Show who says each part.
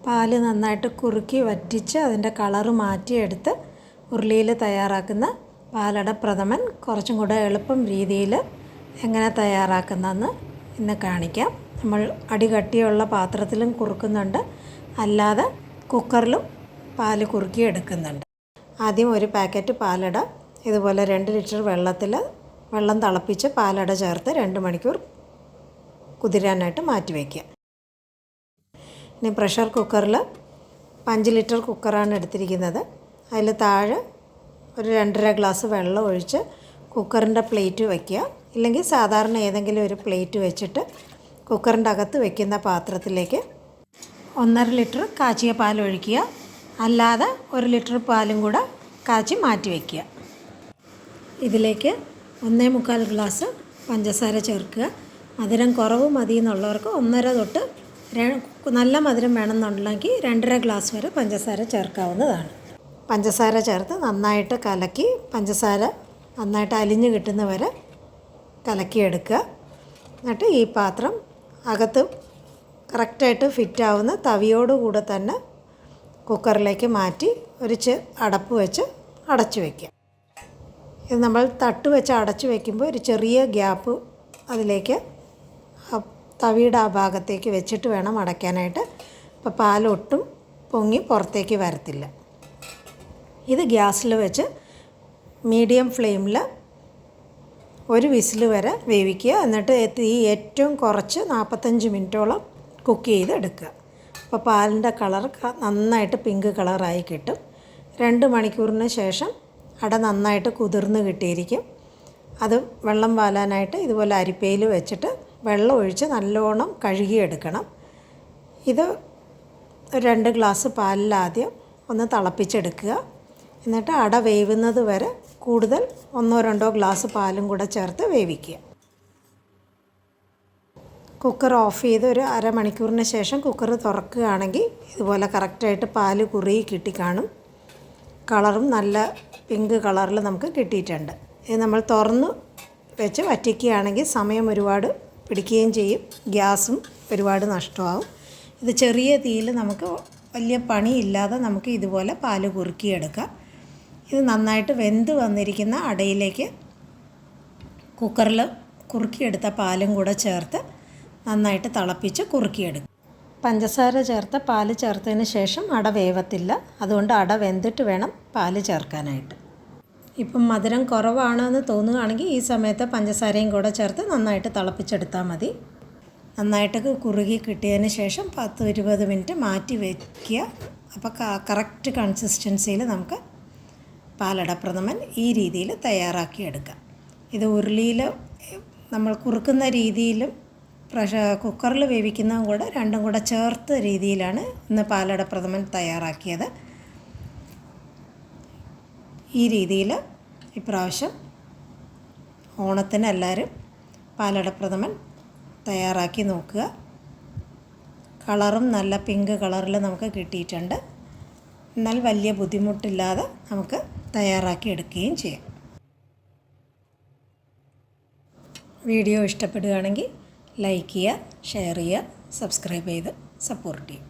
Speaker 1: പാല് നന്നായിട്ട് കുറുക്കി വറ്റിച്ച് അതിൻ്റെ കളറ് മാറ്റിയെടുത്ത് ഉരുളിയിൽ തയ്യാറാക്കുന്ന പാലട പ്രഥമൻ കുറച്ചും കൂടെ എളുപ്പം രീതിയിൽ എങ്ങനെ തയ്യാറാക്കുന്നതെന്ന് ഇന്ന് കാണിക്കാം. നമ്മൾ അടികട്ടിയുള്ള പാത്രത്തിലും കുറുക്കുന്നുണ്ട്, അല്ലാതെ കുക്കറിലും പാല് കുറുക്കി എടുക്കുന്നുണ്ട്. ആദ്യം ഒരു പാക്കറ്റ് പാലട ഇതുപോലെ 2 ലിറ്റർ വെള്ളം തിളപ്പിച്ച് പാലട ചേർത്ത് 2 മണിക്കൂർ കുതിരാനായിട്ട് മാറ്റി വയ്ക്കുക. ഇനി പ്രഷർ കുക്കറിൽ 5 ലിറ്റർ കുക്കറാണ് എടുത്തിരിക്കുന്നത്. അതിൽ താഴെ ഒരു 2.5 ഗ്ലാസ് വെള്ളം ഒഴിച്ച് കുക്കറിൻ്റെ പ്ലേറ്റ് വയ്ക്കുക. ഇല്ലെങ്കിൽ സാധാരണ ഏതെങ്കിലും ഒരു പ്ലേറ്റ് വെച്ചിട്ട് കുക്കറിൻ്റെ അകത്ത് വയ്ക്കുന്ന പാത്രത്തിലേക്ക് 1.5 ലിറ്റർ കാച്ചിയ പാൽ ഒഴിക്കുക. അല്ലാതെ 1 ലിറ്റർ പാലും കൂടെ കാച്ചി മാറ്റി വയ്ക്കുക. ഇതിലേക്ക് 1.25 ഗ്ലാസ് പഞ്ചസാര ചേർക്കുക. മധുരം കുറവ് മതി എന്നുള്ളവർക്ക് 1.5 തൊട്ട് നല്ല മധുരം വേണമെന്നുണ്ടെങ്കിൽ 2.5 ഗ്ലാസ് വരെ പഞ്ചസാര ചേർക്കാവുന്നതാണ്. പഞ്ചസാര ചേർത്ത് നന്നായിട്ട് കലക്കി പഞ്ചസാര നന്നായിട്ട് അലിഞ്ഞ് കിട്ടുന്ന വരെ കലക്കിയെടുക്കുക. എന്നിട്ട് ഈ പാത്രം അകത്ത് കറക്റ്റായിട്ട് ഫിറ്റാവുന്ന തവിയോടുകൂടെ തന്നെ കുക്കറിലേക്ക് മാറ്റി ഒരു അടപ്പ് വെച്ച് അടച്ചു വയ്ക്കുക. ഇത് നമ്മൾ തട്ട് വെച്ച് അടച്ചു വയ്ക്കുമ്പോൾ ഒരു ചെറിയ ഗ്യാപ്പ് അതിലേക്ക് തവിയുടെ ആ ഭാഗത്തേക്ക് വെച്ചിട്ട് വേണം അടയ്ക്കാനായിട്ട്. അപ്പോൾ പാലൊട്ടും പൊങ്ങി പുറത്തേക്ക് വരത്തില്ല. ഇത് ഗ്യാസിൽ വെച്ച് മീഡിയം ഫ്ലെയിമിൽ ഒരു വിസിൽ വരെ വേവിക്കുക. എന്നിട്ട് തീ ഏറ്റവും കുറച്ച് 45 മിനിറ്റോളം കുക്ക് ചെയ്തെടുക്കുക. അപ്പോൾ പാലിൻ്റെ കളർ നന്നായിട്ട് പിങ്ക് കളറായി കിട്ടും. 2 മണിക്കൂറിന് ശേഷം അട നന്നായിട്ട് കുതിർന്ന് കിട്ടിയിരിക്കും. അത് വെള്ളം വാലാനായിട്ട് ഇതുപോലെ അരിപ്പയിൽ വെച്ചിട്ട് വെള്ളം ഒഴിച്ച് നല്ലോണം കഴുകിയെടുക്കണം. ഇത് 2 ഗ്ലാസ് പാലിൽ ആദ്യം ഒന്ന് തിളപ്പിച്ചെടുക്കുക. എന്നിട്ട് അട വേവുന്നത് വരെ കൂടുതൽ 1-2 ഗ്ലാസ് പാലും കൂടെ ചേർത്ത് വേവിക്കുക. കുക്കർ ഓഫ് ചെയ്ത് ഒരു അരമണിക്കൂറിന് ശേഷം കുക്കർ തുറക്കുകയാണെങ്കിൽ ഇതുപോലെ കറക്റ്റായിട്ട് പാല് കുറുകി കിട്ടിക്കാണും. കളറും നല്ല പിങ്ക് കളറിൽ നമുക്ക് കിട്ടിയിട്ടുണ്ട്. ഇത് നമ്മൾ തുറന്ന് വെച്ച് വറ്റിക്കുകയാണെങ്കിൽ സമയം ഒരുപാട് പിടിക്കുകയും ചെയ്യും, ഗ്യാസും ഒരുപാട് നഷ്ടമാവും. ഇത് ചെറിയ തീയിൽ നമുക്ക് വലിയ പണിയില്ലാതെ നമുക്ക് ഇതുപോലെ പാല് കുറുക്കിയെടുക്കാം. ഇത് നന്നായിട്ട് വെന്ത് വന്നിരിക്കുന്ന അടയിലേക്ക് കുക്കറിൽ കുറുക്കിയെടുത്ത പാലും കൂടെ ചേർത്ത് നന്നായിട്ട് തിളപ്പിച്ച് കുറുക്കിയെടുക്കും. പഞ്ചസാര ചേർത്ത പാല് ചേർത്തതിന് ശേഷം അട വേവത്തില്ല. അതുകൊണ്ട് അട വെന്തിട്ട് വേണം പാല് ചേർക്കാനായിട്ട്. ഇപ്പം മധുരം കുറവാണെന്ന് തോന്നുകയാണെങ്കിൽ ഈ സമയത്ത് പഞ്ചസാരയും കൂടെ ചേർത്ത് നന്നായിട്ട് തിളപ്പിച്ചെടുത്താൽ മതി. നന്നായിട്ട് കുറുകി കിട്ടിയതിന് ശേഷം 10-20 മിനിറ്റ് മാറ്റി വയ്ക്കുക. അപ്പോൾ കറക്റ്റ് കൺസിസ്റ്റൻസിയിൽ നമുക്ക് പാലട പ്രഥമൻ ഈ രീതിയിൽ തയ്യാറാക്കിയെടുക്കാം. ഇത് ഉരുളിയിൽ നമ്മൾ കുറുക്കുന്ന രീതിയിലും കുക്കറിൽ വേവിക്കുന്നതും കൂടെ രണ്ടും കൂടെ ചേർത്ത രീതിയിലാണ് ഇന്ന് പാലട പ്രഥമൻ തയ്യാറാക്കിയത്. ഈ രീതിയിൽ ഇപ്രാവശ്യം ഓണത്തിന് എല്ലാവരും പാലട പ്രഥമൻ തയ്യാറാക്കി നോക്കുക. കളറും നല്ല പിങ്ക് കളറിൽ നമുക്ക് കിട്ടിയിട്ടുണ്ട്. എന്നാൽ വലിയ ബുദ്ധിമുട്ടില്ലാതെ നമുക്ക് തയ്യാറാക്കി എടുക്കുകയും ചെയ്യാം. വീഡിയോ ഇഷ്ടപ്പെടുകയാണെങ്കിൽ ലൈക്ക് ചെയ്യുക, ഷെയർ ചെയ്യുക, സബ്സ്ക്രൈബ് ചെയ്ത് സപ്പോർട്ട് ചെയ്യുക.